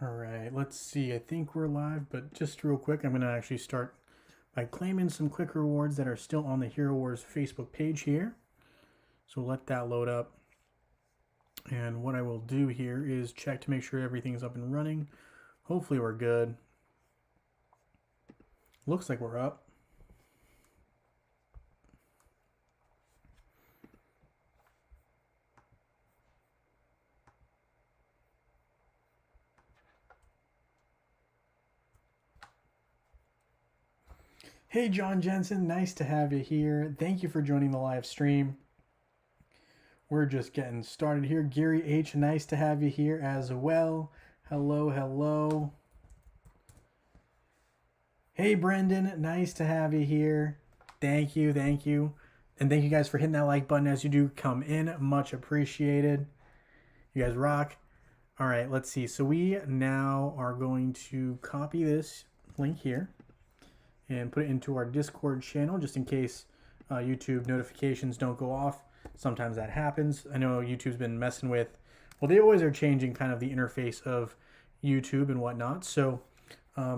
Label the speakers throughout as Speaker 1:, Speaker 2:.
Speaker 1: All right, let's see. I think we're live, but just real quick, I'm going to actually start by claiming some quick rewards that are still on the Hero Wars Facebook page here. So let that load up. And what I will do here is check to make sure everything's up and running. Hopefully we're good. Looks like we're up. Hey, John Jensen, nice to have you here. Thank you for joining the live stream. We're just getting started here. Gary H, nice to have you here as well. Hello, hello. Hey, Brendan, nice to have you here. Thank you, thank you. And thank you guys for hitting that like button as you do come in. Much appreciated. You guys rock. All right, let's see. So we now are going to copy this link here and put it into our Discord channel just in case YouTube notifications don't go off. Sometimes that happens. I know YouTube's been messing with, well, they always are changing kind of the interface of YouTube and whatnot. So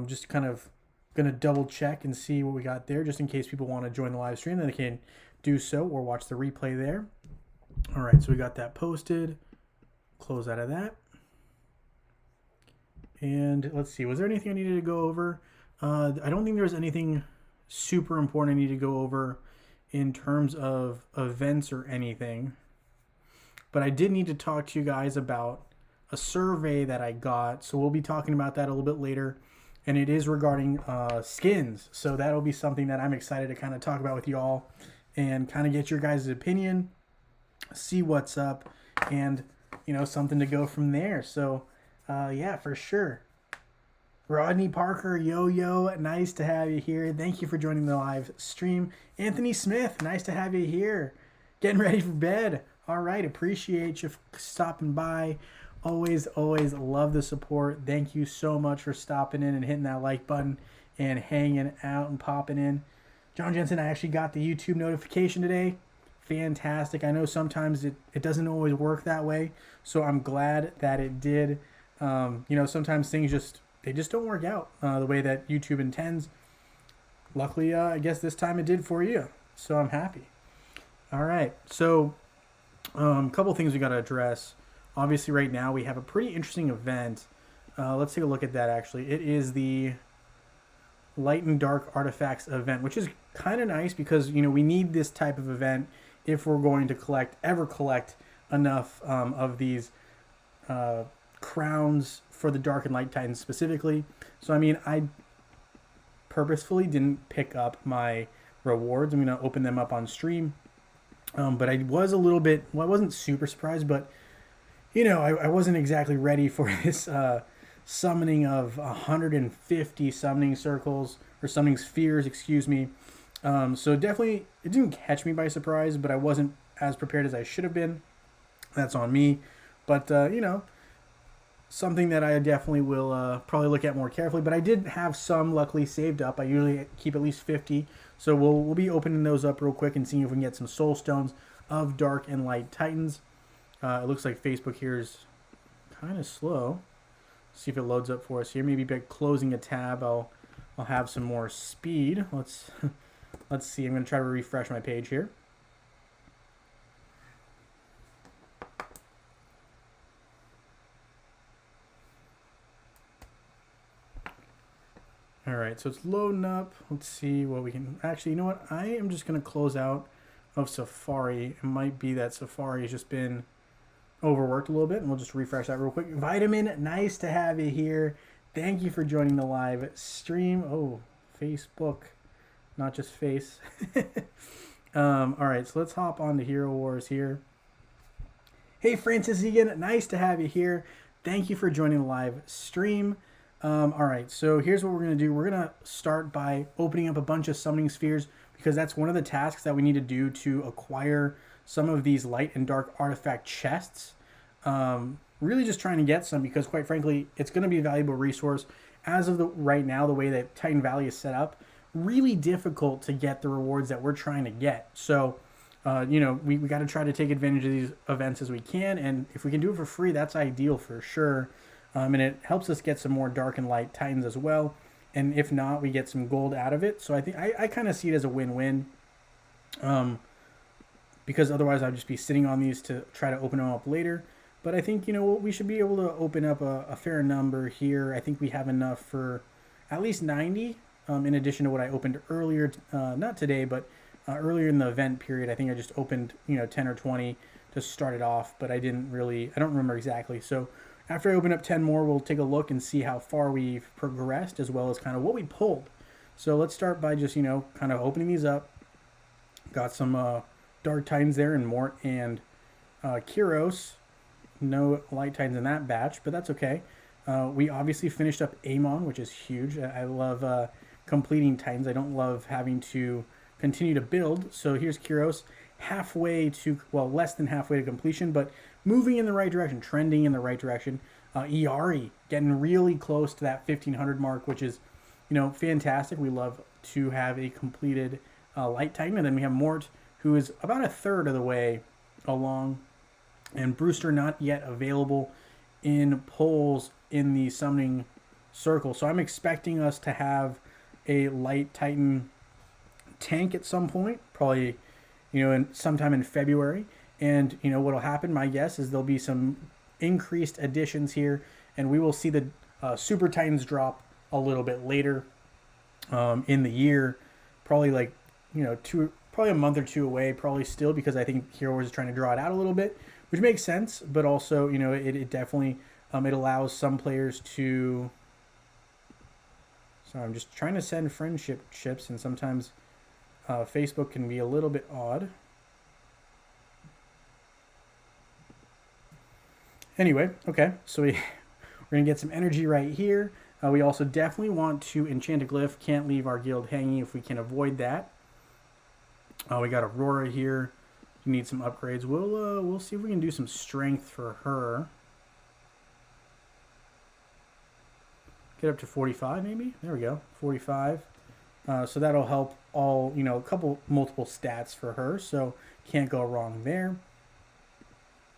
Speaker 1: just kind of going to double check and see what we got there just in case people want to join the live stream. Then they can do so or watch the replay there. All right, so we got that posted. Close out of that. And let's see, was there anything I needed to go over? I don't think there was anything super important I need to go over in terms of events or anything. But I did need to talk to you guys about a survey that I got. So we'll be talking about that a little bit later. And it is regarding skins. So that'll be something that I'm excited to kind of talk about with you all and kind of get your guys' opinion, see what's up, and, you know, something to go from there. So, yeah, for sure. Rodney Parker, yo, nice to have you here. Thank you for joining the live stream. Anthony Smith, nice to have you here. Getting ready for bed. All right, appreciate you stopping by. Always love the support. Thank you so much for stopping in and hitting that like button and hanging out and popping in. John Jensen, I actually got the YouTube notification today. Fantastic. I know sometimes it doesn't always work that way, so I'm glad that it did. You know, sometimes things just don't work out the way that YouTube intends. Luckily, I guess this time it did for you, so I'm happy. All right, so a couple things we got to address. Obviously, right now we have a pretty interesting event. Let's take a look at that, actually. It is the Light and Dark Artifacts event, which is kind of nice because, you know, we need this type of event if we're going to ever collect enough of these crowns for the Dark and Light Titans specifically. So, I mean, I purposefully didn't pick up my rewards. I'm going to open them up on stream. But I was a little bit, well, I wasn't super surprised, but, you know, I wasn't exactly ready for this summoning of 150 summoning circles, or summoning spheres, excuse me. So definitely, it didn't catch me by surprise, but I wasn't as prepared as I should have been. That's on me. But, you know, something that I definitely will probably look at more carefully. But I did have some luckily saved up. I usually keep at least 50. So we'll be opening those up real quick and seeing if we can get some soul stones of Dark and Light Titans. It looks like Facebook here is kind of slow. See if it loads up for us here. Maybe by closing a tab, I'll have some more speed. Let's see. I'm going to try to refresh my page here. All right, so it's loading up. Let's see what we can... Actually, you know what? I am just going to close out of Safari. It might be that Safari has just been overworked a little bit, and we'll just refresh that real quick. Vitamin, nice to have you here. Thank you for joining the live stream. Oh, Facebook, not just face. All right, so let's hop on to Hero Wars here. Hey, Francis Egan, nice to have you here. Thank you for joining the live stream. All right, so here's what we're going to do. We're going to start by opening up a bunch of summoning spheres because that's one of the tasks that we need to do to acquire some of these Light and Dark artifact chests. Really just trying to get some because, quite frankly, it's going to be a valuable resource. As of right now, the way that Titan Valley is set up, really difficult to get the rewards that we're trying to get. So, you know, we got to try to take advantage of these events as we can, and if we can do it for free, that's ideal for sure. And it helps us get some more dark and light Titans as well. And if not, we get some gold out of it. So I think I kind of see it as a win-win. Because otherwise I'd just be sitting on these to try to open them up later. But I think, we should be able to open up a fair number here. I think we have enough for at least 90, in addition to what I opened earlier, not today, but earlier in the event period. I think I just opened, 10 or 20 to start it off, but I don't remember exactly. So after I open up 10 more, we'll take a look and see how far we've progressed, as well as kind of what we pulled. So let's start by just, kind of opening these up. Got some Dark Titans there and Mort and Kyros. No Light Titans in that batch, but that's okay. We obviously finished up Amon, which is huge. I love completing Titans. I don't love having to continue to build. So here's Kyros, less than halfway to completion, but moving in the right direction, trending in the right direction. Iari getting really close to that 1500 mark, which is, fantastic. We love to have a completed Light Titan. And then we have Mort, who is about a third of the way along, and Brewster not yet available in polls in the summoning circle. So I'm expecting us to have a Light Titan tank at some point, probably, sometime in February. And, what'll happen, my guess, is there'll be some increased additions here, and we will see the Super Titans drop a little bit later in the year, probably like, probably a month or two away, probably still, because I think Hero Wars is trying to draw it out a little bit, which makes sense, but also, it definitely, it allows some players to, so I'm just trying to send friendship chips, and sometimes Facebook can be a little bit odd. Anyway, okay, so we're going to get some energy right here. We also definitely want to enchant a glyph. Can't leave our guild hanging if we can avoid that. We got Aurora here. You need some upgrades. We'll see if we can do some strength for her. Get up to 45 maybe. There we go, 45. So that'll help all, multiple stats for her. So can't go wrong there.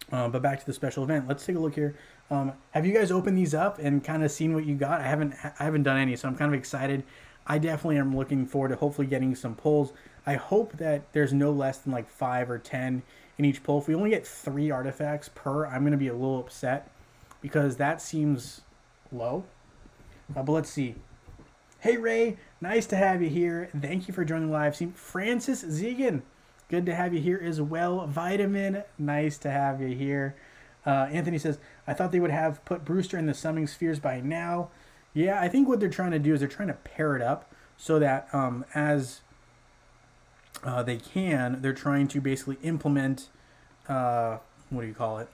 Speaker 1: But back to the special event. Let's take a look here. Have you guys opened these up and kind of seen what you got? I haven't done any, so I'm kind of excited. I definitely am looking forward to hopefully getting some pulls. I hope that there's no less than like 5 or 10 in each pull. If we only get 3 artifacts per, I'm going to be a little upset because that seems low. But let's see. Hey Ray, nice to have you here. Thank you for joining the live stream. Francis Zegan, good to have you here as well. Vitamin, nice to have you here. Anthony says, I thought they would have put Brewster in the summoning spheres by now. Yeah, I think what they're trying to do is they're trying to pair it up so that as they can, they're trying to basically implement, what do you call it?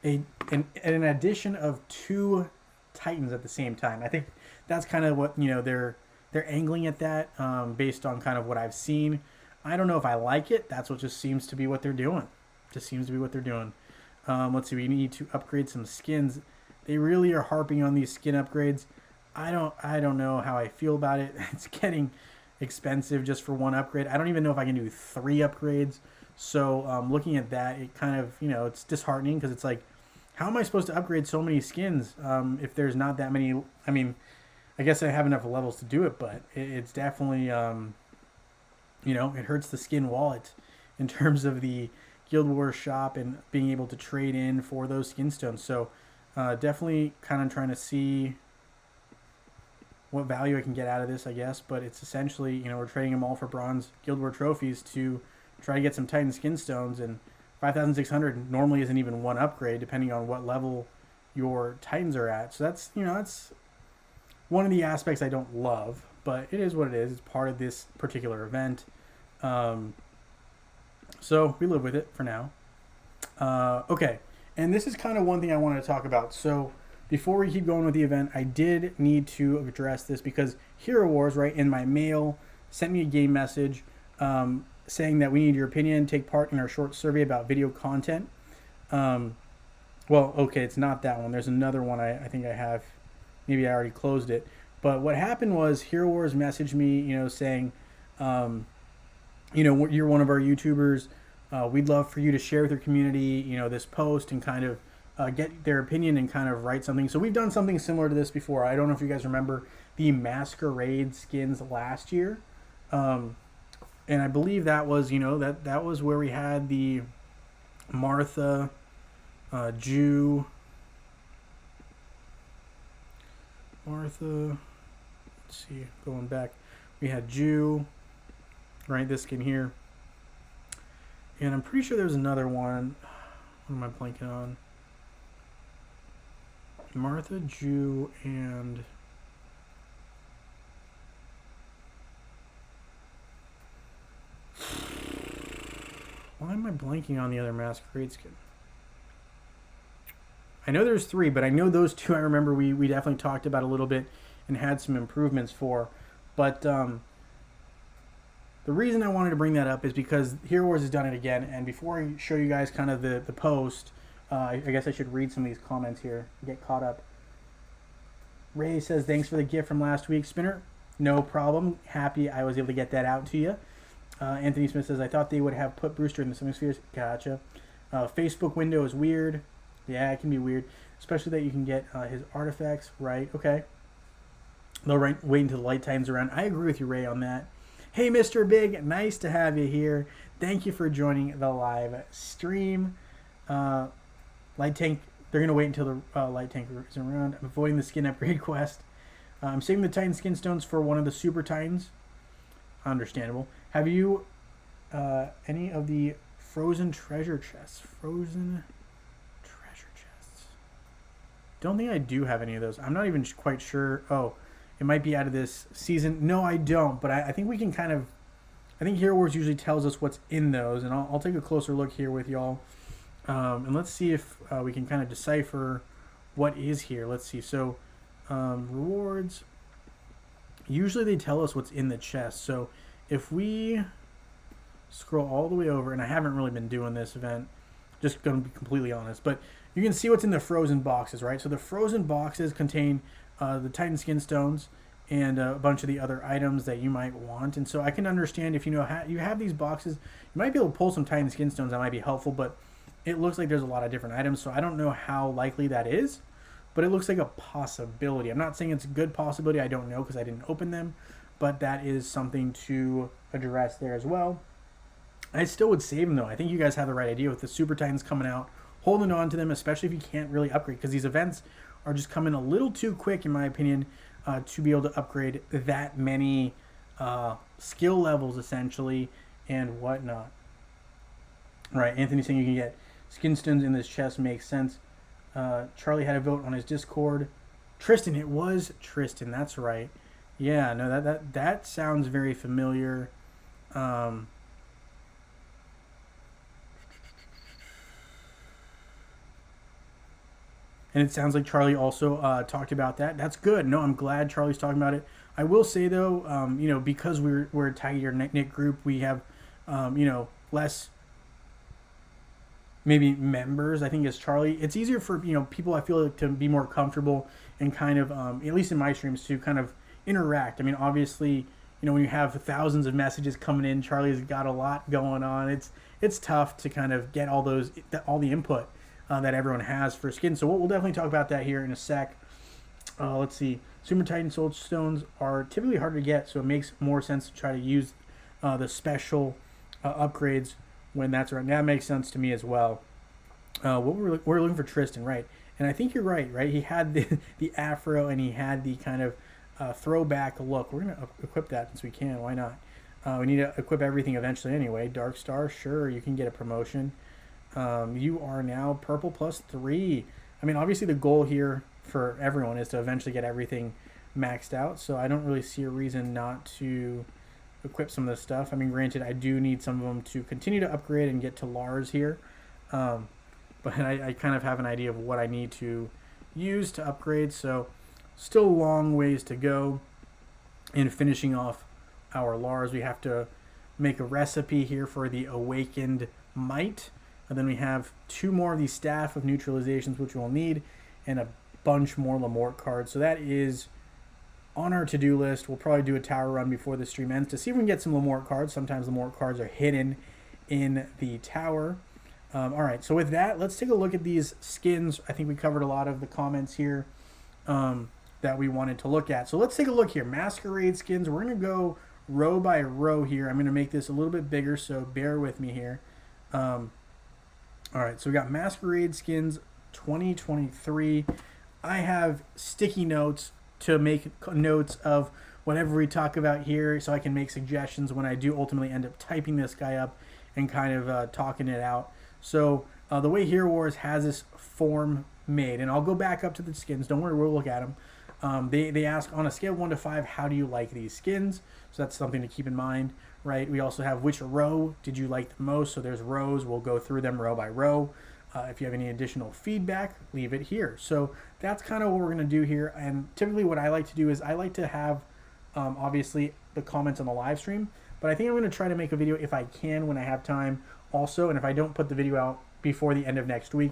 Speaker 1: An addition of 2 Titans at the same time. I think that's kind of what, they're angling at that based on kind of what I've seen. I don't know if I like it. That's what just seems to be what they're doing. Just seems to be what they're doing. Let's see. We need to upgrade some skins. They really are harping on these skin upgrades. I don't know how I feel about it. It's getting expensive just for 1 upgrade. I don't even know if I can do 3 upgrades. So looking at that, it kind of, it's disheartening because it's like, how am I supposed to upgrade so many skins if there's not that many? I mean, I guess I have enough levels to do it, but it's definitely, it hurts the skin wallet in terms of the Guild Wars shop and being able to trade in for those skin stones. So definitely kind of trying to see what value I can get out of this, I guess. But it's essentially, we're trading them all for bronze Guild War trophies to try to get some Titan skin stones. And 5,600 normally isn't even 1 upgrade, depending on what level your Titans are at. So that's, that's one of the aspects I don't love, but it is what it is. It's part of this particular event. So we live with it for now. Okay, and this is kind of one thing I wanted to talk about. So before we keep going with the event, I did need to address this because Hero Wars, right, in my mail, sent me a game message saying that we need your opinion, take part in our short survey about video content. Well, okay, it's not that one. There's another one I think I have. Maybe I already closed it. But what happened was Hero Wars messaged me, saying, you're one of our YouTubers. We'd love for you to share with your community, this post and kind of get their opinion and kind of write something. So we've done something similar to this before. I don't know if you guys remember the Masquerade skins last year. And I believe that was, that was where we had the Martha, Jew, Martha, let's see, going back, we had Jew, right, this skin here. And I'm pretty sure there's another one. What am I blanking on? Martha, Jew, and why am I blanking on the other Masquerade skin? I know there's 3, but I know those 2 I remember we definitely talked about a little bit and had some improvements for. But the reason I wanted to bring that up is because Hero Wars has done it again. And before I show you guys kind of the post, I guess I should read some of these comments here, get caught up. Ray says, thanks for the gift from last week, Spinner. No problem. Happy I was able to get that out to you. Anthony Smith says, I thought they would have put Brewster in the Semispheres. Gotcha. Facebook window is weird. Yeah, it can be weird. Especially that you can get his artifacts. Right, okay. They'll wait until the light time's around. I agree with you, Ray, on that. Hey, Mr. Big. Nice to have you here. Thank you for joining the live stream. Light Tank, they're going to wait until the Light Tank is around. I'm avoiding the skin upgrade quest. I'm saving the Titan skin stones for one of the Super Titans. Understandable. Have you any of the frozen treasure chests? Frozen treasure chests. Don't think I do have any of those. I'm not even quite sure. Oh, it might be out of this season. No, I don't. But I think we can kind of... I think Hero Wars usually tells us what's in those. And I'll take a closer look here with y'all. And let's see if we can kind of decipher what is here. Let's see. So, rewards. Usually they tell us what's in the chest. So, if we scroll all the way over, and I haven't really been doing this event, just going to be completely honest, but you can see what's in the frozen boxes, right? So the frozen boxes contain the Titan skin stones and a bunch of the other items that you might want. And so I can understand if you have these boxes, you might be able to pull some Titan skin stones that might be helpful, but it looks like there's a lot of different items, so I don't know how likely that is, but it looks like a possibility. I'm not saying it's a good possibility. I don't know because I didn't open them, but that is something to address there as well. I still would save them, though. I think you guys have the right idea with the Super Titans coming out, holding on to them, especially if you can't really upgrade, because these events are just coming a little too quick, in my opinion, to be able to upgrade that many skill levels, essentially, and whatnot. Right, Anthony's saying you can get skin stones in this chest. Makes sense. Charlie had a vote on his Discord. Tristan, it was Tristan. That's right. Yeah, no, that sounds very familiar. And it sounds like Charlie also talked about that. That's good. No, I'm glad Charlie's talking about it. I will say though, because we're a tighter knit group, we have, less maybe members. I think as Charlie, it's easier for people, I feel like, to be more comfortable and kind of at least in my streams, to kind of interact. I mean, obviously, when you have thousands of messages coming in, Charlie's got a lot going on. It's tough to kind of get all the input that everyone has for skin. So we'll definitely talk about that here in a sec. Let's see. Super Titan Soul Stones are typically harder to get, so it makes more sense to try to use the special upgrades when that's around. That makes sense to me as well. We're looking for Tristan, right? And I think you're right? He had the afro, and he had the kind of throwback look. We're going to equip that since we can. Why not? We need to equip everything eventually anyway. Dark Star, sure, you can get a promotion. You are now purple +3. I mean, obviously the goal here for everyone is to eventually get everything maxed out, so I don't really see a reason not to equip some of this stuff. I mean, granted, I do need some of them to continue to upgrade and get to Lars here, but I kind of have an idea of what I need to use to upgrade, so still a long ways to go in finishing off our Lars. We have to make a recipe here for the Awakened Might. And then we have 2 more of these Staff of Neutralizations, which we'll need, and a bunch more Lamort cards. So that is on our to-do list. We'll probably do a tower run before the stream ends to see if we can get some Lamort cards. Sometimes Lamort cards are hidden in the tower. All right, so with that, let's take a look at these skins. I think we covered a lot of the comments here that we wanted to look at. So let's take a look here. Masquerade skins. We're going to go row by row here. I'm going to make this a little bit bigger, so bear with me here. All right, so we got Masquerade skins 2023. I have sticky notes to make notes of whatever we talk about here so I can make suggestions when I do ultimately end up typing this guy up and kind of talking it out. So the way Hero Wars has this form made, and I'll go back up to the skins. Don't worry, we'll look at them. They ask on a scale of 1 to 5, how do you like these skins? So that's something to keep in mind, right? We also have which row did you like the most? So there's rows. We'll go through them row by row. If you have any additional feedback, leave it here. So that's kind of what we're going to do here. And typically what I like to do is I like to have, obviously, the comments on the live stream. But I think I'm going to try to make a video if I can when I have time also. And if I don't put the video out before the end of next week,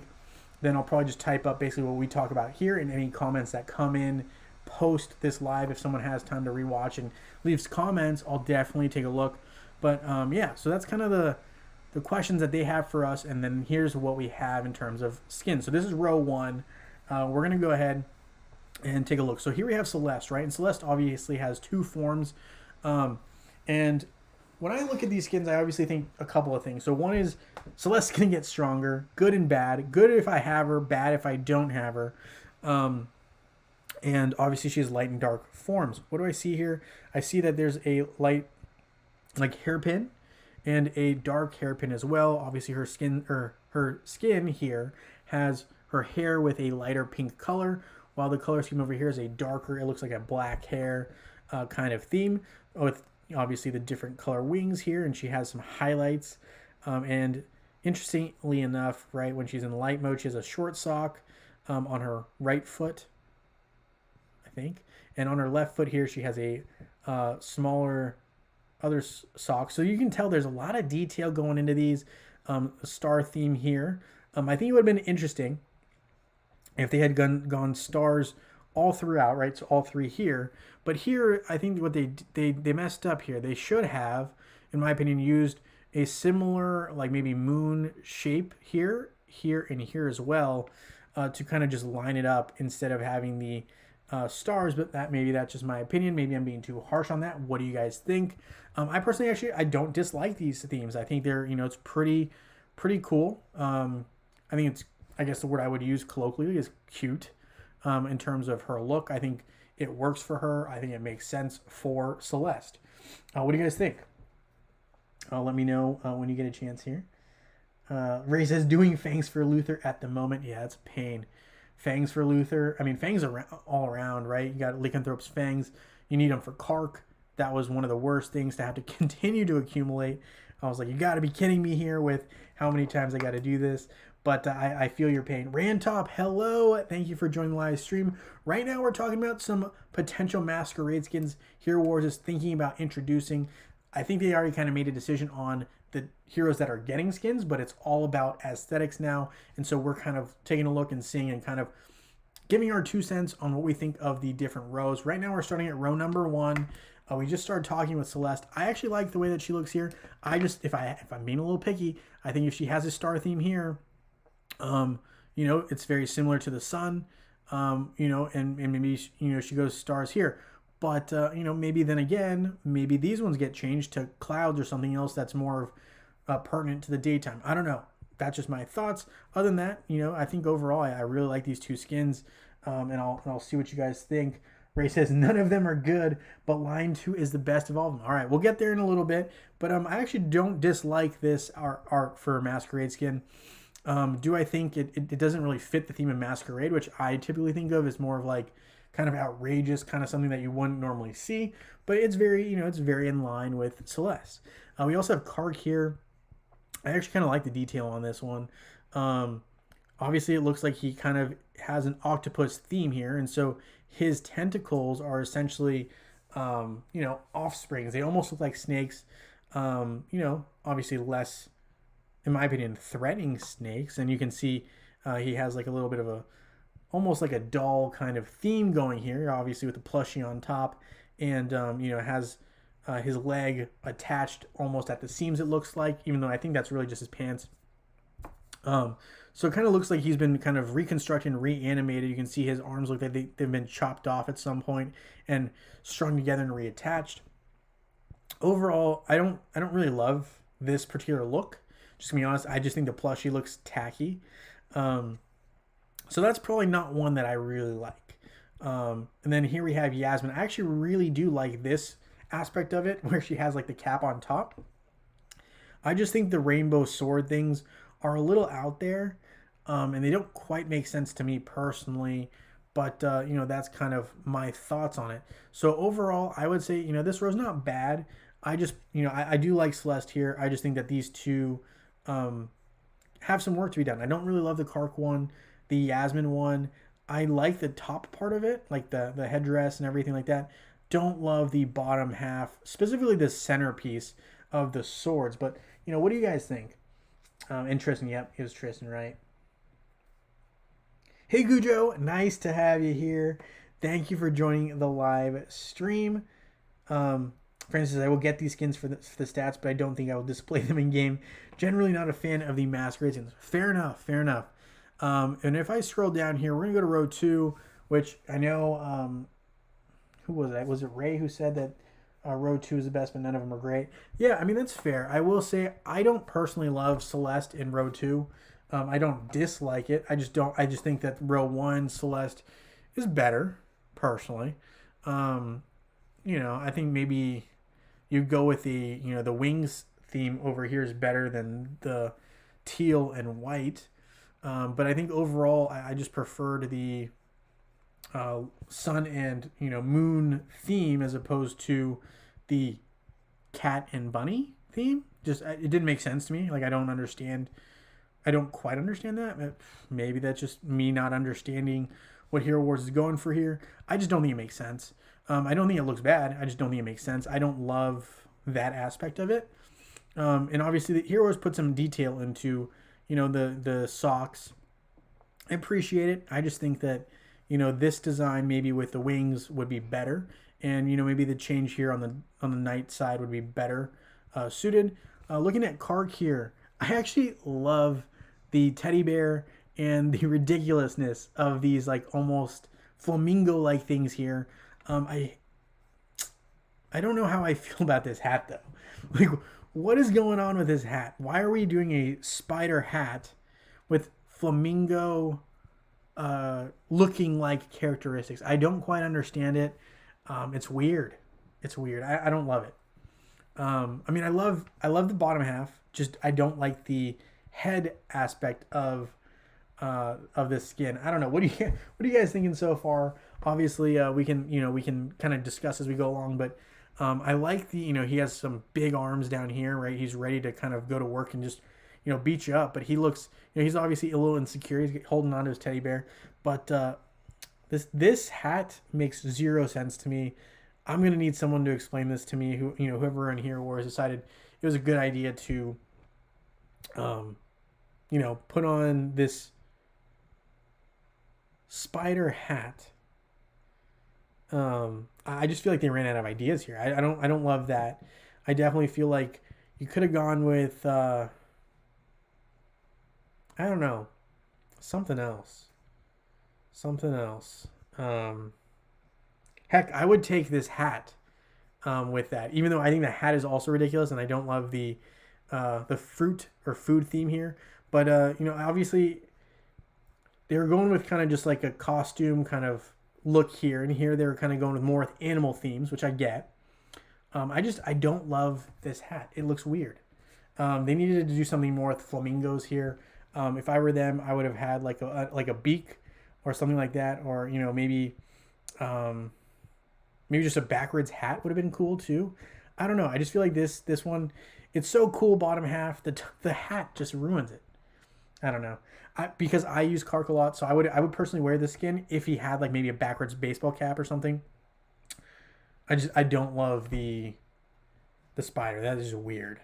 Speaker 1: then I'll probably just type up basically what we talk about here and any comments that come in post this live. If someone has time to rewatch and leaves comments, I'll definitely take a look. But yeah, so that's kind of the questions that they have for us. And then here's what we have in terms of skins. So this is row 1. We're going to go ahead and take a look. So here we have Celeste, right? And Celeste obviously has 2 forms. And when I look at these skins, I obviously think a couple of things. So one is Celeste's going to get stronger, good and bad. Good if I have her, bad if I don't have her. And obviously she has light and dark forms. What do I see here? I see that there's a light, like hairpin, and a dark hairpin as well. Obviously her skin here has her hair with a lighter pink color, while the color scheme over here is a darker, it looks like a black hair kind of theme with obviously the different color wings here, and she has some highlights. And interestingly enough, right, when she's in light mode, she has a short sock on her right foot, I think. And on her left foot here, she has a smaller other sock. So you can tell there's a lot of detail going into these. Star theme here. I think it would have been interesting if they had gone stars all throughout, right? So all 3 here. But here, I think what they messed up here. They should have, in my opinion, used a similar, like maybe moon shape here, and here as well, to kind of just line it up instead of having the stars. But maybe that's just my opinion. Maybe I'm being too harsh on that. What do you guys think? I personally, actually, I don't dislike these themes. I think they're, it's pretty cool. I think it's, I guess the word I would use colloquially is cute. In terms of her look, I think it works for her. I think it makes sense for Celeste. What do you guys think? Let me know when you get a chance here. Ray says, doing fangs for Luther at the moment. Yeah, it's a pain. Fangs for Luther. I mean, fangs are all around, right? You got Lycanthrope's fangs. You need them for Kark. That was one of the worst things to have to continue to accumulate. I was like, you got to be kidding me here with how many times I got to do this. But I feel your pain. Rantop, hello. Thank you for joining the live stream. Right now we're talking about some potential Masquerade skins Hero Wars is thinking about introducing. I think they already kind of made a decision on the heroes that are getting skins, but it's all about aesthetics now. And so we're kind of taking a look and seeing and kind of giving our 2 cents on what we think of the different rows. Right now we're starting at row number 1. We just started talking with Celeste. I actually like the way that she looks here. If I'm being a little picky, I think if she has a star theme here, it's very similar to the sun, and maybe, she goes stars here. But, maybe then again, maybe these ones get changed to clouds or something else that's more pertinent to the daytime. I don't know. That's just my thoughts. Other than that, I think overall I really like these 2 skins, and I'll see what you guys think. Ray says, none of them are good, but line 2 is the best of all of them. All right, we'll get there in a little bit. But I actually don't dislike this art for Masquerade skin. Do I think it doesn't really fit the theme of Masquerade, which I typically think of as more of like kind of outrageous, kind of something that you wouldn't normally see. But it's very, it's very in line with Celeste. We also have Kark here. I actually kind of like the detail on this one. Obviously, it looks like he kind of has an octopus theme here. And so his tentacles are essentially, offsprings. They almost look like snakes. Obviously less, in my opinion, threatening snakes. And you can see he has like a little bit of almost like a doll kind of theme going here, obviously with the plushie on top. And, has his leg attached almost at the seams, it looks like, even though I think that's really just his pants. So it kind of looks like he's been kind of reconstructed and reanimated. You can see his arms look like they've been chopped off at some point and strung together and reattached. Overall, I don't really love this particular look. Just to be honest, I just think the plushie looks tacky. Um, so that's probably not one that I really like. And then here we have Yasmin. I actually really do like this aspect of it where she has like the cap on top. I just think the rainbow sword things are a little out there, and they don't quite make sense to me personally. But that's kind of my thoughts on it. So overall, I would say this row's not bad. I just I do like Celeste here. I just think that these two have some work to be done. I don't really love the Kark one, the Yasmin one. I like the top part of it, like the headdress and everything like that. Don't love the bottom half, specifically the centerpiece of the swords. But what do you guys think? Interesting. Yep, it was Tristan, right? Hey Gujo, nice to have you here. Thank you for joining the live stream. Francis, I will get these skins for the stats, but I don't think I will display them in game. Generally not a fan of the masquerade skins. Fair enough, fair enough. And if I scroll down here, we're going to go to row 2, which I know, who was that? Was it Ray who said that row 2 is the best, but none of them are great? Yeah, I mean, that's fair. I will say I don't personally love Celeste in row 2. I don't dislike it. I just think that row 1 Celeste is better, personally. I think maybe you go with the wings theme over here is better than the teal and white. But I think overall, I just preferred the sun and moon theme as opposed to the cat and bunny theme. Just it didn't make sense to me. Like I don't quite understand that. Maybe that's just me not understanding what Hero Wars is going for here. I just don't think it makes sense. I don't think it looks bad. I just don't think it makes sense. I don't love that aspect of it. And obviously, the Hero Wars put some detail into the socks. I appreciate it. I just think that this design maybe with the wings would be better, and maybe the change here on the knight side would be better suited. Looking at Kark here, I actually love the teddy bear and the ridiculousness of these like almost flamingo like things here. I don't know how I feel about this hat though. Like, what is going on with this hat? Why are we doing a spider hat with flamingo looking like characteristics? I don't quite understand it. It's weird. It's weird. I don't love it. I mean, I love the bottom half. Just I don't like the head aspect of this skin. I don't know. What are you guys thinking so far? Obviously, we can kind of discuss as we go along, but I like the he has some big arms down here, right? He's ready to kind of go to work and just beat you up. But he looks he's obviously a little insecure. He's holding on to his teddy bear, but this hat makes zero sense to me. I'm gonna need someone to explain this to me. Whoever in Hero Wars decided it was a good idea to put on this spider hat. I just feel like they ran out of ideas here. I don't love that. I definitely feel like you could have gone with I don't know, something else. Heck, I would take this hat with that, even though I think the hat is also ridiculous, and I don't love the fruit or food theme here. But obviously they were going with kind of just like a costume kind of look here, and here they were kind of going with more with animal themes, which I get. I don't love this hat. It looks weird. They needed to do something more with flamingos here. If I were them, I would have had like a beak or something like that, or maybe just a backwards hat would have been cool too. I don't know. I just feel like this one, it's so cool bottom half. The hat just ruins it. I don't know. Because I use Kark a lot, so I would personally wear this skin if he had like maybe a backwards baseball cap or something. I don't love the spider. That is weird.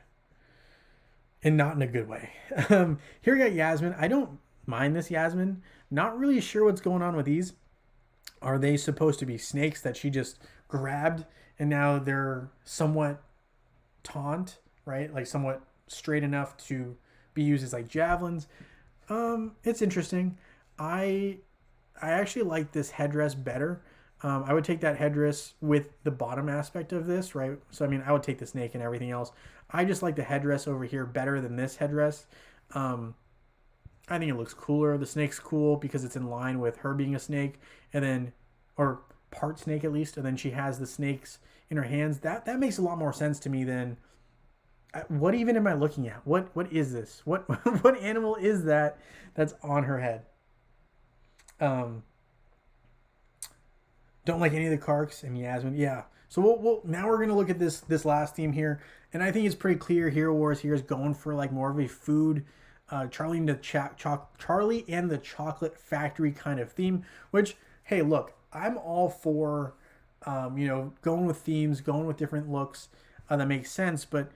Speaker 1: And not in a good way. Here we got Yasmin. I don't mind this Yasmin. Not really sure what's going on with these. Are they supposed to be snakes that she just grabbed and now they're somewhat taunt, right? Like somewhat straight enough to be used as like javelins. It's interesting. I I actually like this headdress better. I would take that headdress with the bottom aspect of this, right? So I mean, I would take the snake and everything else. I just like the headdress over here better than this headdress. Um, I think it looks cooler. The snake's cool because it's in line with her being a snake, and then, or part snake at least, and then she has the snakes in her hands. That makes a lot more sense to me than what even am I looking at? What is this? What what animal is that that's on her head? Um, don't like any of the Karks and Yasmin. Yeah. So now we're gonna look at this last theme here, and I think it's pretty clear. Hero Wars here is going for like more of a food, Charlie and the Chocolate Factory kind of theme. Which, hey, look, I'm all for, going with themes, going with different looks that makes sense. But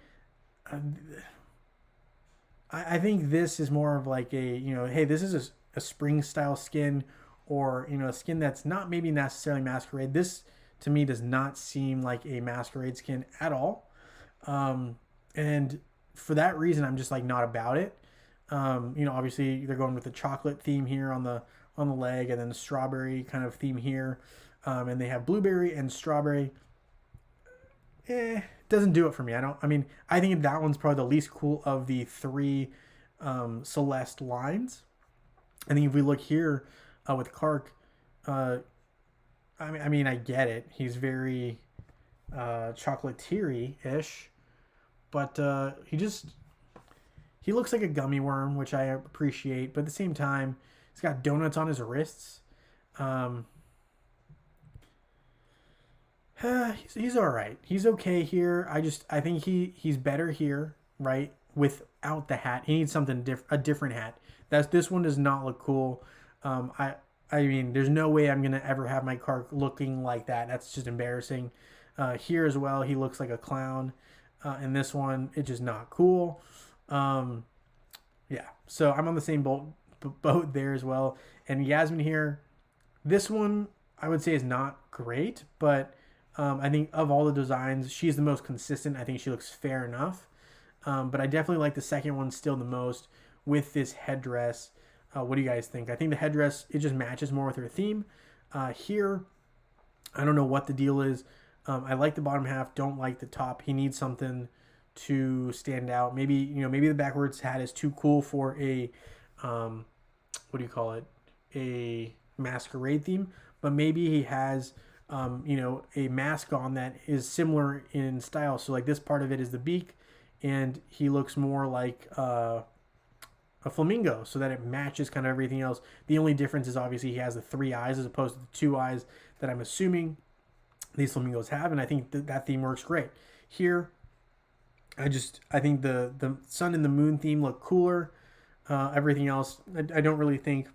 Speaker 1: um, I think this is more of like hey, this is a spring style skin, or a skin that's not maybe necessarily masquerade. This to me does not seem like a masquerade skin at all, and for that reason, I'm just like not about it. Obviously they're going with the chocolate theme here on the leg, and then the strawberry kind of theme here, and they have blueberry and strawberry. Doesn't do it for me. I think that one's probably the least cool of the three Celeste lines. I think if we look here with Kark, I get it. He's very chocolatier ish, but he looks like a gummy worm, which I appreciate. But at the same time, he's got donuts on his wrists. He's all right. He's okay here. I think he's better here, right? Without the hat, he needs something a different hat. This one does not look cool. I mean, there's no way I'm gonna ever have my car looking like that. That's just embarrassing. Here as well, he looks like a clown. And this one, it's just not cool. Yeah. So I'm on the same boat there as well. And Yasmin here, this one I would say is not great, but I think of all the designs, she's the most consistent. I think she looks fair enough. But I definitely like the second one still the most with this headdress. What do you guys think? I think the headdress, it just matches more with her theme. Here, I don't know what the deal is. I like the bottom half, don't like the top. He needs something to stand out. Maybe the backwards hat is too cool for a what do you call it? A masquerade theme. But maybe he has a mask on that is similar in style. So like this part of it is the beak, and he looks more like a flamingo, so that it matches kind of everything else. The only difference is obviously he has the 3 eyes as opposed to the 2 eyes that I'm assuming these flamingos have, and I think that theme works great. Here, I think the sun and the moon theme look cooler. Everything else, I don't really think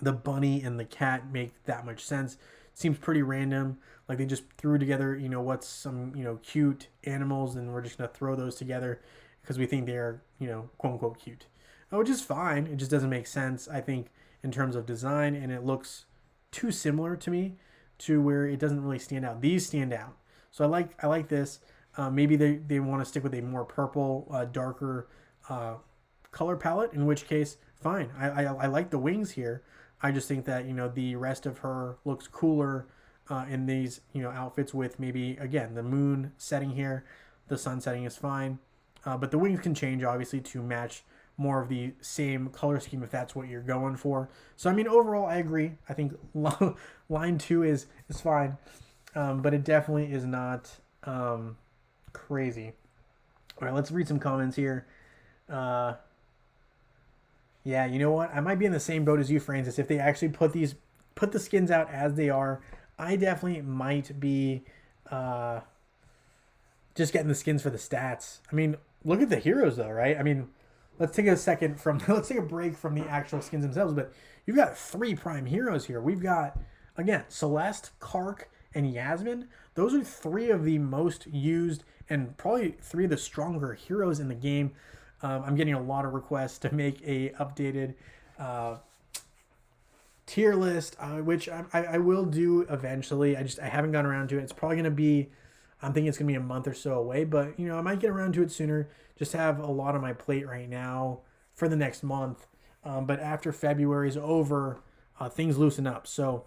Speaker 1: the bunny and the cat make that much sense. Seems pretty random. Like they just threw together, what's some, cute animals, and we're just gonna throw those together because we think they're, quote unquote cute. Which is fine. It just doesn't make sense, I think, in terms of design, and it looks too similar to me to where it doesn't really stand out. These stand out. So I like this. Maybe they want to stick with a more purple, darker color palette, in which case, fine. I like the wings here. I just think that, the rest of her looks cooler in these, outfits with maybe, again, the moon setting here. The sun setting is fine. But the wings can change, obviously, to match more of the same color scheme if that's what you're going for. So, I mean, overall, I agree. I think line 2 is fine. But it definitely is not crazy. All right, let's read some comments here. Yeah, you know what? I might be in the same boat as you, Francis. If they actually put the skins out as they are, I definitely might be just getting the skins for the stats. I mean, look at the heroes though, right? I mean, let's take a break from the actual skins themselves, but you've got 3 prime heroes here. We've got, again, Celeste, Kark, and Yasmin. Those are 3 of the most used and probably 3 of the stronger heroes in the game. I'm getting a lot of requests to make a updated tier list, which I will do eventually. I haven't gotten around to it. It's probably going to be, I'm thinking it's going to be a month or so away, but, I might get around to it sooner. Just have a lot on my plate right now for the next month. but after February is over, things loosen up. So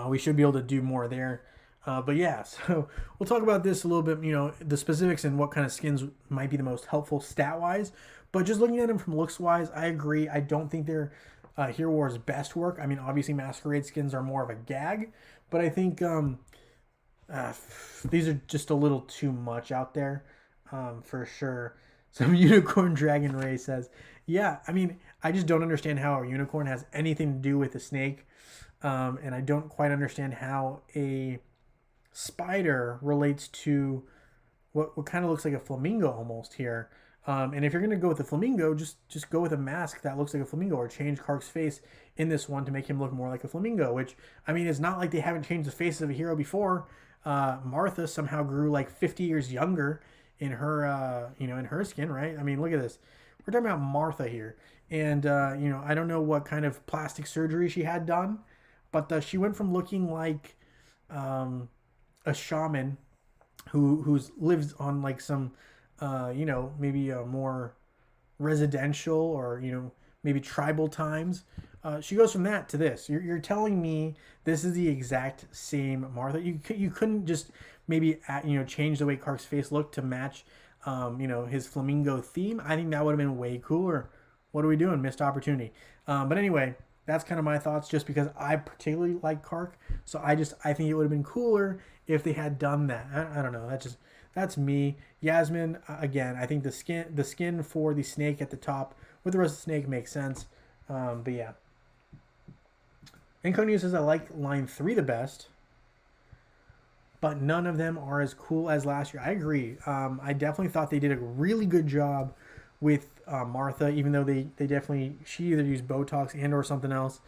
Speaker 1: we should be able to do more there. But yeah, so we'll talk about this a little bit, the specifics and what kind of skins might be the most helpful stat wise. But just looking at them from looks wise, I agree. I don't think they're Hero Wars' best work. I mean, obviously, Masquerade skins are more of a gag, but I think these are just a little too much out there for sure. Some Unicorn Dragon Ray says, yeah, I mean, I just don't understand how a unicorn has anything to do with a snake. And I don't quite understand how a spider relates to what kind of looks like a flamingo almost here. And if you're going to go with a flamingo, just go with a mask that looks like a flamingo, or change Kark's face in this one to make him look more like a flamingo, which, I mean, it's not like they haven't changed the faces of a hero before. Martha somehow grew like 50 years younger in her, in her skin, right? I mean, look at this. We're talking about Martha here. And, I don't know what kind of plastic surgery she had done, but she went from looking like a shaman who's lives on like some maybe a more residential or maybe tribal times. She goes from that to this. You're telling me this is the exact same Martha? You couldn't just maybe change the way Kark's face looked to match his flamingo theme? I think that would have been way cooler. What are we doing? Missed opportunity. But anyway, that's kind of my thoughts, just because I particularly like Kark. So I think it would have been cooler if they had done that. I don't know. That's me. Yasmin, again, I think the skin for the snake at the top with the rest of the snake makes sense. But yeah. Incognito says, I like line 3 the best, but none of them are as cool as last year. I agree. I definitely thought they did a really good job with Martha, even though she either used Botox and or something else.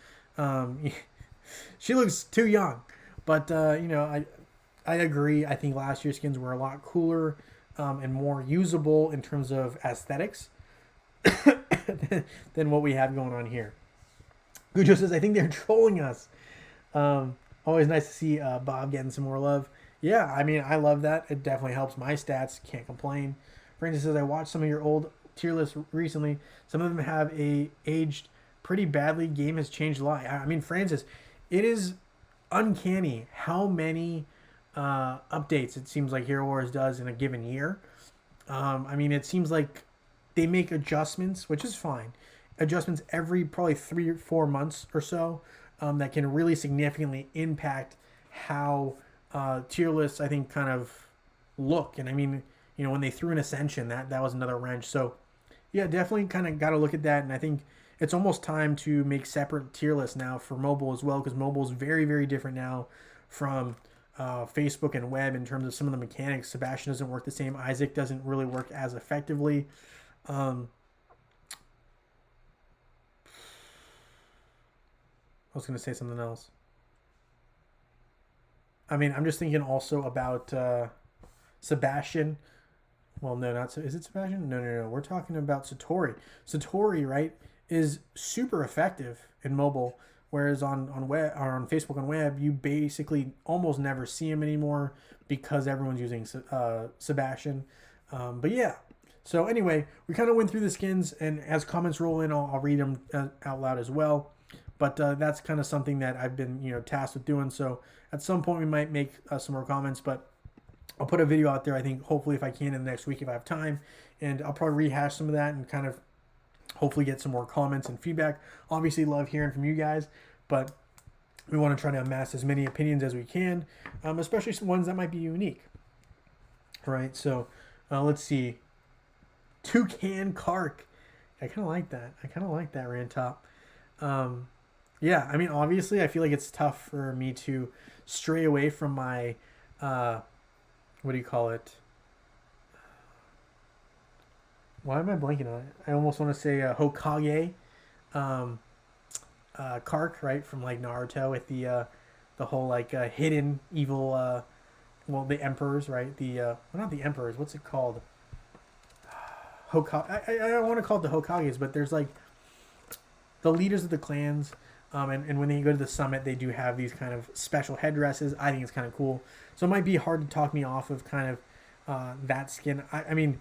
Speaker 1: She looks too young. But, I agree. I think last year's skins were a lot cooler and more usable in terms of aesthetics than what we have going on here. Gujo says, I think they're trolling us. Always nice to see Bob getting some more love. Yeah, I mean, I love that. It definitely helps my stats. Can't complain. Francis says, I watched some of your old tier lists recently. Some of them have aged pretty badly. Game has changed a lot. I mean, Francis, it is uncanny how many updates it seems like Hero Wars does in a given year. I mean, it seems like they make adjustments, which is fine. Adjustments every probably 3 or 4 months or so that can really significantly impact how tier lists, I think, kind of look. And I mean, when they threw in Ascension, that was another wrench. So yeah, definitely kind of got to look at that. And I think it's almost time to make separate tier lists now for mobile as well, because mobile is very, very different now from Facebook and web in terms of some of the mechanics. Sebastian doesn't work the same. Isaac doesn't really work as effectively. I was going to say something else. I mean, I'm just thinking also about Sebastian. Well, no, not so. Is it Sebastian? No. We're talking about Satori. Satori, right, is super effective in mobile, whereas on web or on Facebook and web, you basically almost never see him anymore because everyone's using Sebastian. But yeah. So anyway, we kind of went through the skins, and as comments roll in, I'll read them out loud as well. But that's kind of something that I've been tasked with doing. So at some point we might make some more comments, but I'll put a video out there, I think, hopefully if I can in the next week if I have time. And I'll probably rehash some of that and kind of hopefully get some more comments and feedback. Obviously love hearing from you guys, but we want to try to amass as many opinions as we can, especially some ones that might be unique. All right, so let's see. Toucan Kark. I kind of like that. Rantop. Yeah, I mean, obviously, I feel like it's tough for me to stray away from my, what do you call it? Why am I blanking on it? I almost want to say Hokage, Kark, right, from like Naruto with the whole like hidden evil, the emperors, right? Well, not the emperors. What's it called? Hokage. I don't want to call it the Hokages, but there's like the leaders of the clans. And when they go to the summit, they do have these kind of special headdresses. I think it's kind of cool. So it might be hard to talk me off of kind of that skin. I mean,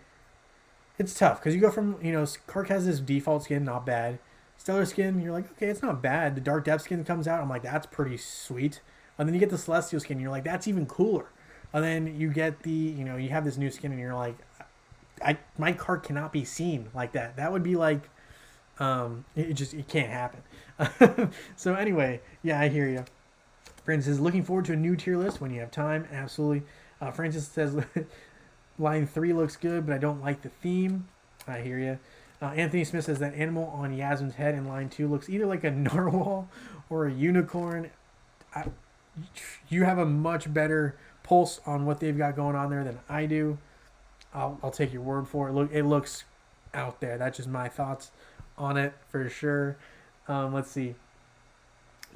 Speaker 1: it's tough because you go from, Kark has this default skin, not bad. Stellar skin, you're like, okay, it's not bad. The Dark Depth skin comes out, I'm like, that's pretty sweet. And then you get the Celestial skin, you're like, that's even cooler. And then you get the, you have this new skin, and you're like, my card cannot be seen like that. That would be like, it can't happen. So anyway, yeah, I hear you. Francis is looking forward to a new tier list when you have time. Absolutely. Francis says line 3 looks good, but I don't like the theme. I hear you. Anthony Smith says that animal on Yasmin's head in line 2 looks either like a narwhal or a unicorn. You have a much better pulse on what they've got going on there than I do. I'll take your word for it. It looks out there. That's just my thoughts on it for sure. Let's see.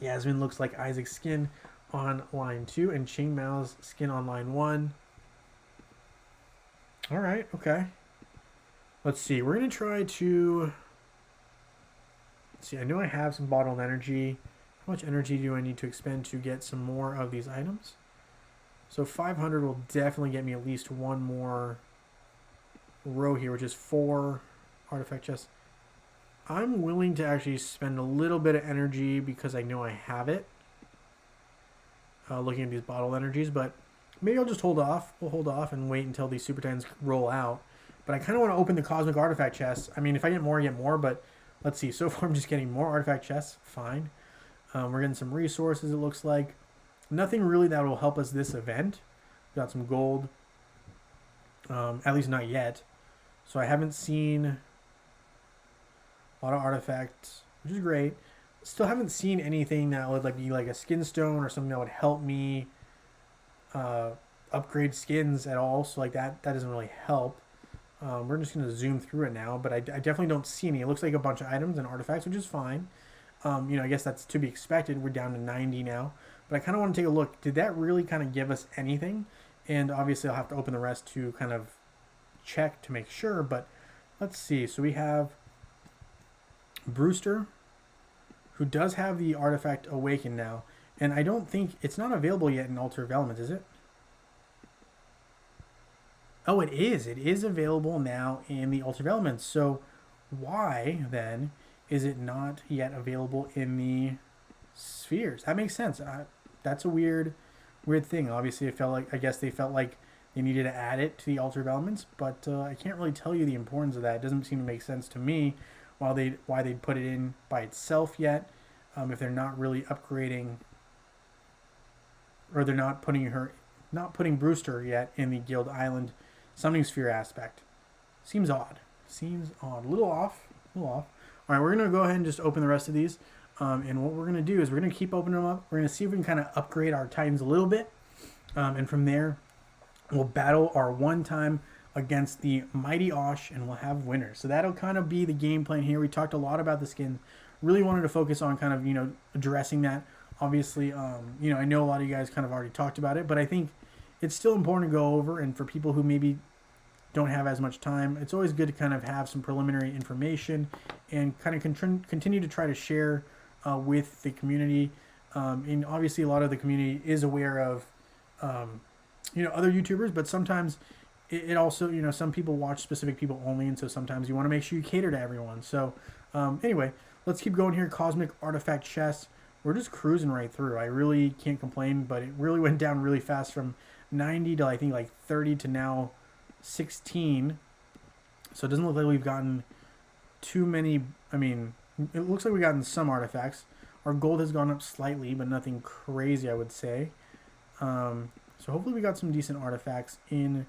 Speaker 1: Yasmin looks like Isaac's skin on line 2 and Ching Mao's skin on line 1. All right, okay. Let's see. We're going to try to... Let's see, I know I have some bottled energy. How much energy do I need to expend to get some more of these items? So 500 will definitely get me at least one more row here, which is 4 artifact chests. I'm willing to actually spend a little bit of energy because I know I have it. Looking at these bottled energies, but maybe I'll just hold off. We'll hold off and wait until these Super Titans roll out. But I kind of want to open the Cosmic Artifact chests. I mean, if I get more, I get more, but let's see. So far, I'm just getting more Artifact chests. Fine. We're getting some resources, it looks like. Nothing really that will help us this event. Got some gold. At least not yet. So I haven't seen a lot of artifacts, which is great. Still haven't seen anything that would be like a skin stone or something that would help me upgrade skins at all. So like that doesn't really help. We're just going to zoom through it now, but I definitely don't see any. It looks like a bunch of items and artifacts, which is fine. I guess that's to be expected. We're down to 90 now. But I kind of want to take a look. Did that really kind of give us anything? And obviously I'll have to open the rest to kind of check to make sure. But let's see. So we have Brewster, who does have the artifact Awaken now. And I don't think... It's not available yet in Altar of Elements, is it? Oh, it is. It is available now in the Altar of Elements. So why, then, is it not yet available in the spheres? That makes sense. That's a weird thing. Obviously, I guess they felt like they needed to add it to the Altar of Elements, but I can't really tell you the importance of that. It doesn't seem to make sense to me why they'd put it in by itself yet, if they're not really upgrading, or they're not putting Brewster yet in the Guild Island Summoning Sphere aspect. Seems odd. A little off. All right, we're going to go ahead and just open the rest of these. And what we're going to do is we're going to keep opening them up. We're going to see if we can kind of upgrade our Titans a little bit. And from there, we'll battle our one time against the Mighty Osh, and we'll have winners. So that'll kind of be the game plan here. We talked a lot about the skin. Really wanted to focus on kind of, addressing that. Obviously, I know a lot of you guys kind of already talked about it, but I think it's still important to go over. And for people who maybe don't have as much time, it's always good to kind of have some preliminary information and kind of continue to try to share with the community. And obviously a lot of the community is aware of, other YouTubers, but sometimes it also, some people watch specific people only, and so sometimes you want to make sure you cater to everyone. So anyway, let's keep going here. Cosmic Artifact Chest. We're just cruising right through. I really can't complain, but it really went down really fast from 90 to I think like 30 to now 16. So it doesn't look like we've gotten too many. I mean, it looks like we've gotten some artifacts. Our gold has gone up slightly, but nothing crazy, I would say. So hopefully we got some decent artifacts in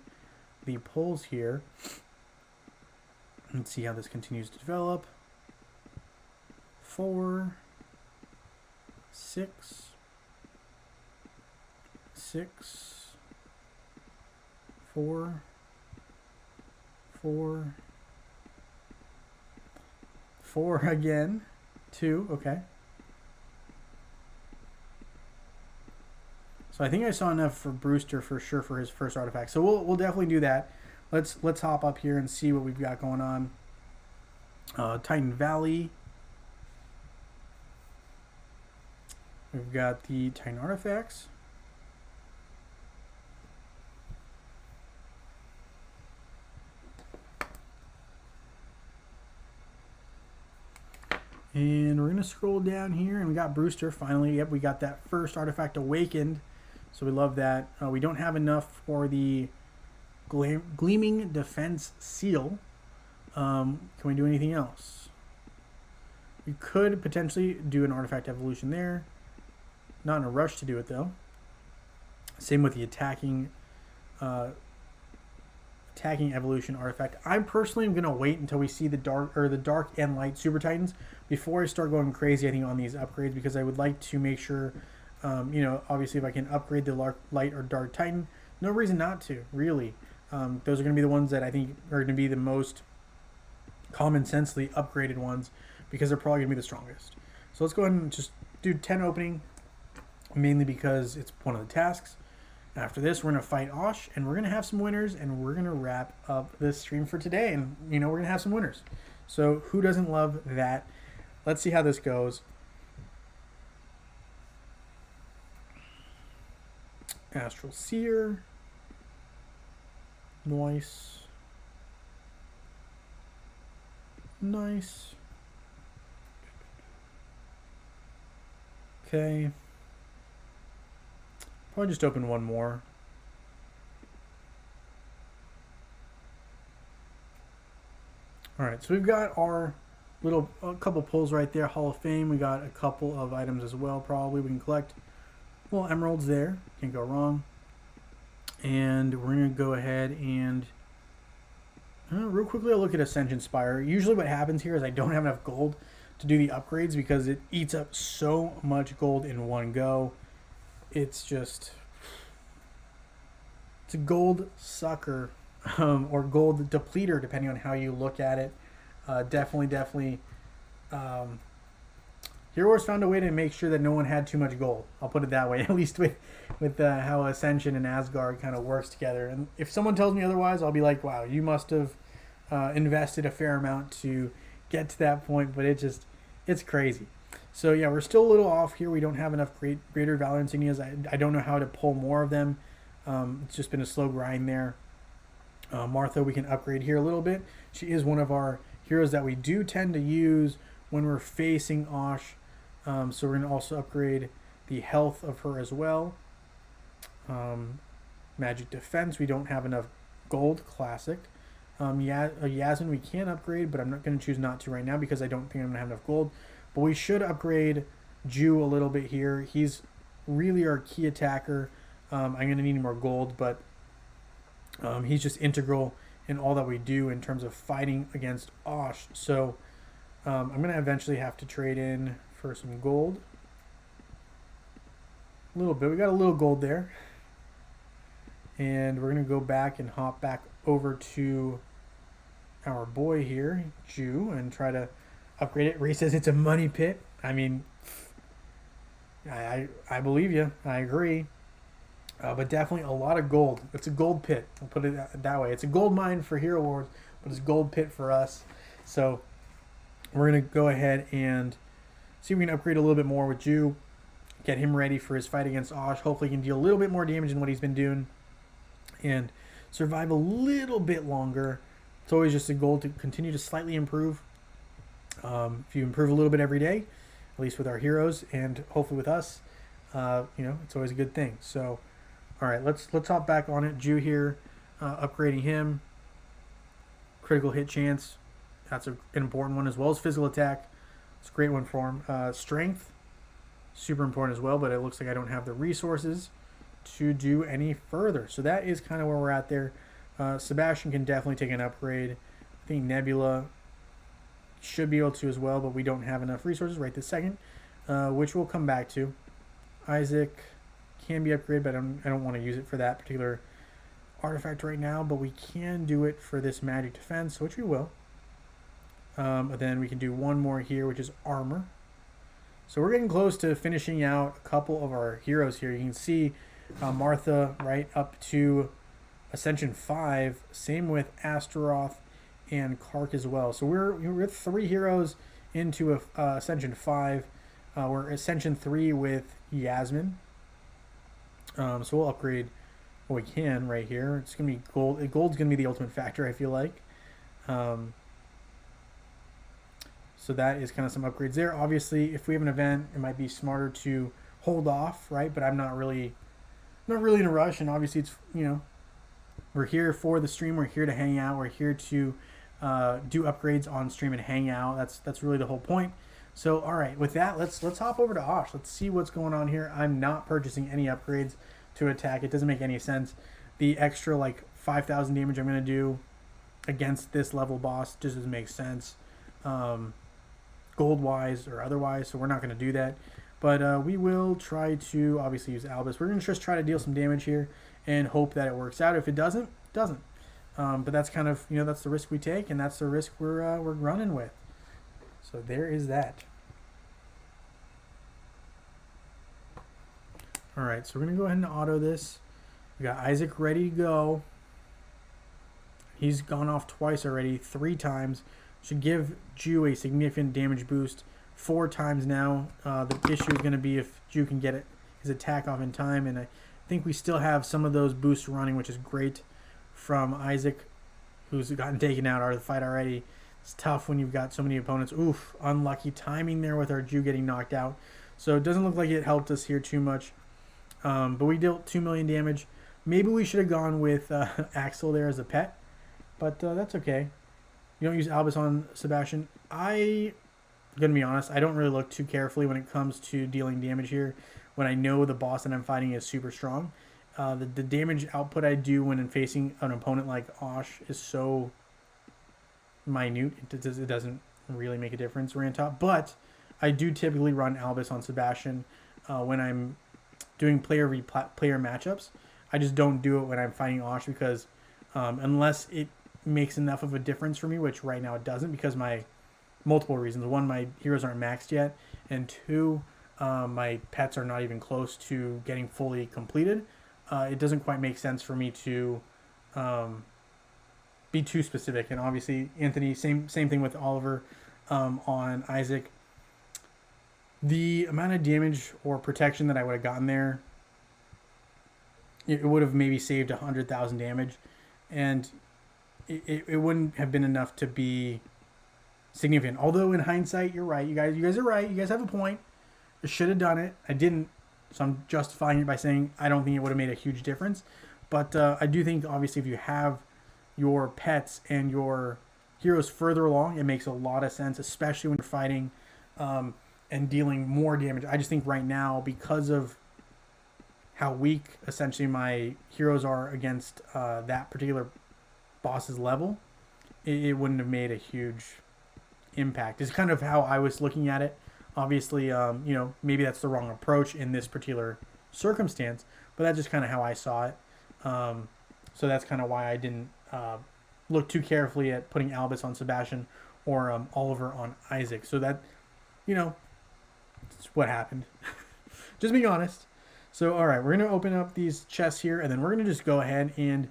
Speaker 1: the pulls here. Let's see how this continues to develop. 4, 6, 6, 4, 4, 4 again, 2, okay. So I think I saw enough for Brewster for sure for his first artifact. So we'll definitely do that. Let's hop up here and see what we've got going on. Titan Valley. We've got the Titan artifacts. And we're going to scroll down here, and we got Brewster finally. Yep, we got that first artifact awakened. So we love that. We don't have enough for the Gleaming Defense Seal. Can we do anything else? We could potentially do an artifact evolution there. Not in a rush to do it, though. Same with the attacking evolution artifact. I personally am going to wait until we see the dark and light Super Titans before I start going crazy, I think, on these upgrades, because I would like to make sure, obviously if I can upgrade the light or dark Titan, no reason not to, really. Those are going to be the ones that I think are going to be the most common sensely upgraded ones, because they're probably going to be the strongest. So let's go ahead and just do 10 opening, mainly because it's one of the tasks. After this, we're going to fight Osh, and we're going to have some winners, and we're going to wrap up this stream for today, and, we're going to have some winners. So who doesn't love that? Let's see how this goes. Astral Seer. Nice. Nice. Okay. Probably just open one more. All right, so we've got our a couple pulls right there. Hall of Fame. We got a couple of items as well. Probably we can collect little emeralds there. Can't go wrong. And we're gonna go ahead and real quickly I'll look at Ascension Spire. Usually what happens here is I don't have enough gold to do the upgrades because it eats up so much gold in one go. It's a gold sucker, or gold depleter, depending on how you look at it. Definitely. Hero Wars found a way to make sure that no one had too much gold. I'll put it that way, at least with how Ascension and Asgard kind of works together. And if someone tells me otherwise, I'll be like, wow, you must have invested a fair amount to get to that point. But it's crazy. So yeah, we're still a little off here. We don't have enough greater valor insignias. I don't know how to pull more of them. It's just been a slow grind there. Martha, we can upgrade here a little bit. She is one of our heroes that we do tend to use when we're facing Osh. So we're going to also upgrade the health of her as well. Magic Defense, we don't have enough gold. Classic. Yasmin we can upgrade, but I'm not going to choose not to right now because I don't think I'm going to have enough gold. But we should upgrade Ju a little bit here. He's really our key attacker. I'm going to need more gold, but he's just integral in all that we do in terms of fighting against Osh. So I'm going to eventually have to trade in for some gold. A little bit. We got a little gold there. And we're going to go back and hop back over to our boy here, Ju, and try to upgrade it. Ray says it's a money pit. I mean, I believe you. I agree. But definitely a lot of gold. It's a gold pit. I'll put it that way. It's a gold mine for Hero Wars, but it's a gold pit for us. So we're going to go ahead and see if we can upgrade a little bit more with Ju. Get him ready for his fight against Osh. Hopefully he can deal a little bit more damage than what he's been doing. And survive a little bit longer. It's always just a goal to continue to slightly improve. If you improve a little bit every day, at least with our heroes and hopefully with us, it's always a good thing. So, all right, let's hop back on it. Ju here, upgrading him. Critical hit chance, that's an important one, as well as physical attack. It's a great one for him. Strength, super important as well, but it looks like I don't have the resources to do any further. So that is kind of where we're at there. Sebastian can definitely take an upgrade. I think Nebula should be able to as well, but we don't have enough resources right this second, which we'll come back to. Isaac can be upgraded, but I don't want to use it for that particular artifact right now, but we can do it for this magic defense, which we will. Then we can do one more here, which is armor. So we're getting close to finishing out a couple of our heroes here. You can see Martha right up to Ascension 5. Same with Astaroth and Kark as well. So we're 3 heroes into Ascension 5. We're Ascension 3 with Yasmin. So we'll upgrade what we can right here. It's going to be gold. Gold's going to be the ultimate factor, I feel like. So that is kind of some upgrades there. Obviously, if we have an event, it might be smarter to hold off, right? But I'm not really in a rush. And obviously, it's, we're here for the stream. We're here to hang out. We're here to do upgrades on stream and hang out. That's really the whole point. So all right, with that, let's hop over to Osh. Let's see what's going on here. I'm not purchasing any upgrades to attack. It doesn't make any sense. The extra like 5,000 damage I'm gonna do against this level boss just doesn't make sense, gold wise or otherwise. So we're not gonna do that. But we will try to obviously use Albus. We're gonna just try to deal some damage here and hope that it works out. If it doesn't, it doesn't. But that's kind of, that's the risk we take, and that's the risk we're running with. So there is that. All right, so we're gonna go ahead and auto this. We got Isaac ready to go. He's gone off twice already, 3 times. Should give Ju a significant damage boost 4 times now. The issue is gonna be if Ju can get his attack off in time, and I think we still have some of those boosts running, which is great from Isaac, who's gotten taken out out of the fight already. It's tough when you've got so many opponents. Oof, unlucky timing there with our Ju getting knocked out. So it doesn't look like it helped us here too much. But we dealt 2 million damage. Maybe we should have gone with Axel there as a pet, but that's okay. You don't use Albus on Sebastian. I'm going to be honest, I don't really look too carefully when it comes to dealing damage here when I know the boss that I'm fighting is super strong. The damage output I do when I'm facing an opponent like Osh is so minute, it doesn't really make a difference right on top. But I do typically run Albus on Sebastian when I'm doing player matchups. I just don't do it when I'm fighting Osh because unless it makes enough of a difference for me, which right now it doesn't because multiple reasons. 1, my heroes aren't maxed yet, and 2, my pets are not even close to getting fully completed. It doesn't quite make sense for me to be too specific. And obviously, Anthony, same thing with Oliver on Isaac. The amount of damage or protection that I would have gotten there, it would have maybe saved 100,000 damage, and it wouldn't have been enough to be significant. Although in hindsight, you're right. You guys are right. You guys have a point. I should have done it. I didn't. So I'm justifying it by saying I don't think it would have made a huge difference. But I do think, obviously, if you have your pets and your heroes further along, it makes a lot of sense, especially when you're fighting and dealing more damage. I just think right now, because of how weak, essentially, my heroes are against that particular boss's level, it wouldn't have made a huge impact. It's kind of how I was looking at it. Obviously, maybe that's the wrong approach in this particular circumstance, but that's just kind of how I saw it. So that's kind of why I didn't look too carefully at putting Albus on Sebastian or Oliver on Isaac. So that, it's what happened. Just being honest. So, all right, we're going to open up these chests here, and then we're going to just go ahead and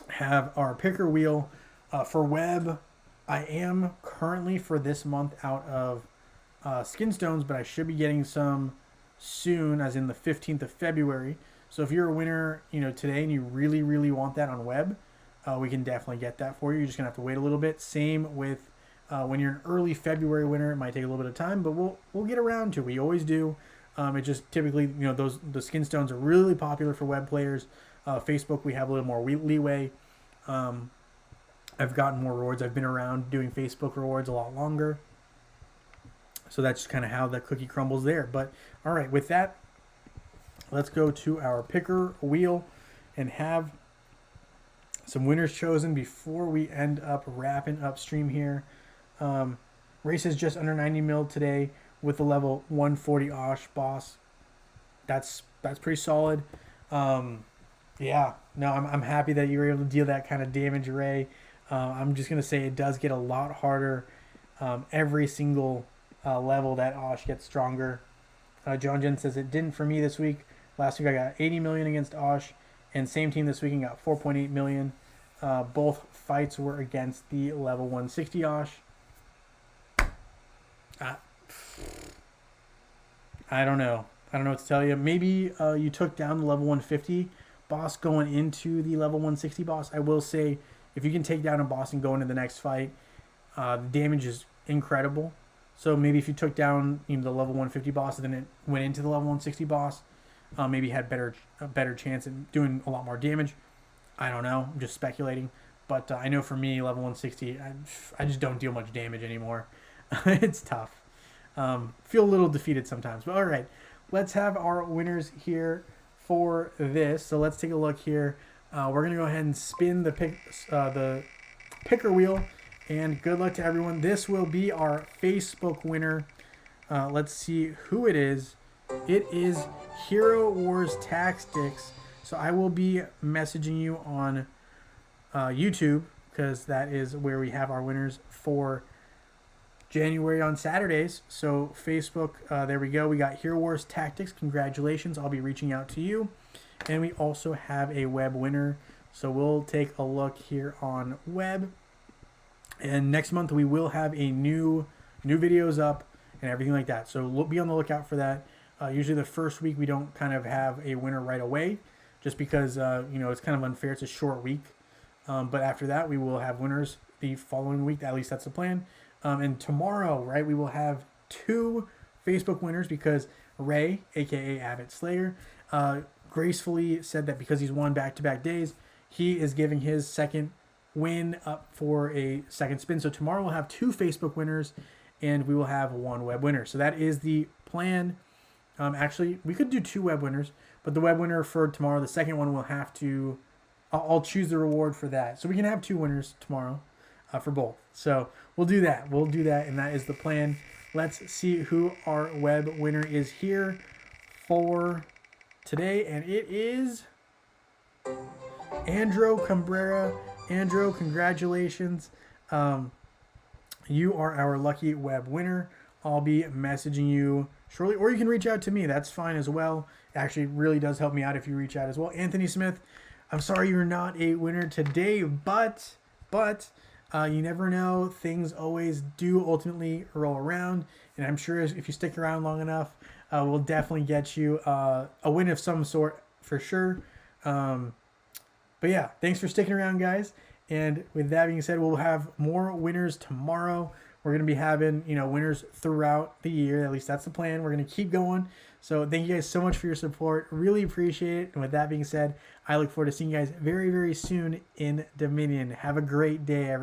Speaker 1: have our picker wheel. For web, I am currently for this month out of skin stones, but I should be getting some soon, as in the 15th of February. So if you're a winner, today and you really, really want that on web, we can definitely get that for you. You're just gonna have to wait a little bit. Same with when you're an early February winner, it might take a little bit of time, but we'll get around to it. We always do. It just typically, the skin stones are really popular for web players. Facebook, we have a little more leeway. I've gotten more rewards. I've been around doing Facebook rewards a lot longer. So that's just kind of how the cookie crumbles there. But all right, with that, let's go to our picker wheel and have some winners chosen before we end up wrapping up stream here. Races just under 90 mil today with the level 140 Osh boss. That's pretty solid. Yeah, no, I'm happy that you were able to deal that kind of damage, Ray. I'm just going to say it does get a lot harder every single level that Osh gets stronger. John Jen says it didn't for me this week. Last week I got 80 million against Osh, and same team this week and got 4.8 million. Both fights were against the level 160 Osh. I don't know. I don't know what to tell you. Maybe you took down the level 150 boss going into the level 160 boss. I will say, if you can take down a boss and go into the next fight, the damage is incredible. So maybe if you took down the level 150 boss and then it went into the level 160 boss, maybe had a better chance at doing a lot more damage. I don't know. I'm just speculating. But I know for me, level 160, I just don't deal much damage anymore. It's tough. Feel a little defeated sometimes. But all right, let's have our winners here for this. So let's take a look here. We're going to go ahead and spin the picker wheel. And good luck to everyone. This will be our Facebook winner. Let's see who it is. It is Hero Wars Tactics. So I will be messaging you on YouTube because that is where we have our winners for January on Saturdays. So Facebook, there we go. We got Hero Wars Tactics. Congratulations. I'll be reaching out to you. And we also have a web winner. So we'll take a look here on web. And next month we will have a new videos up and everything like that. So be on the lookout for that. Usually the first week we don't kind of have a winner right away, just because it's kind of unfair. It's a short week. But after that we will have winners the following week. At least that's the plan. And tomorrow, right, we will have 2 Facebook winners because Ray, aka Abbott Slayer, gracefully said that because he's won back-to-back days, he is giving his second win up for a second spin. So tomorrow we'll have 2 Facebook winners and we will have 1 web winner. So that is the plan. Actually, we could do 2 web winners, but the web winner for tomorrow, the second one, will have to, I'll choose the reward for that. So we can have 2 winners tomorrow for both. So we'll do that. We'll do that, and that is the plan. Let's see who our web winner is here for today, and it is Andro Cabrera. Andro, congratulations. You are our lucky web winner. I'll be messaging you shortly, or you can reach out to me. That's fine as well. It actually really does help me out if you reach out as well. Anthony Smith, I'm sorry you're not a winner today, but you never know. Things always do ultimately roll around, and I'm sure if you stick around long enough, we'll definitely get you a win of some sort for sure. But yeah, thanks for sticking around, guys. And with that being said, we'll have more winners tomorrow. We're going to be having, winners throughout the year. At least that's the plan. We're going to keep going. So thank you guys so much for your support. Really appreciate it. And with that being said, I look forward to seeing you guys very, very soon in Dominion. Have a great day, everyone.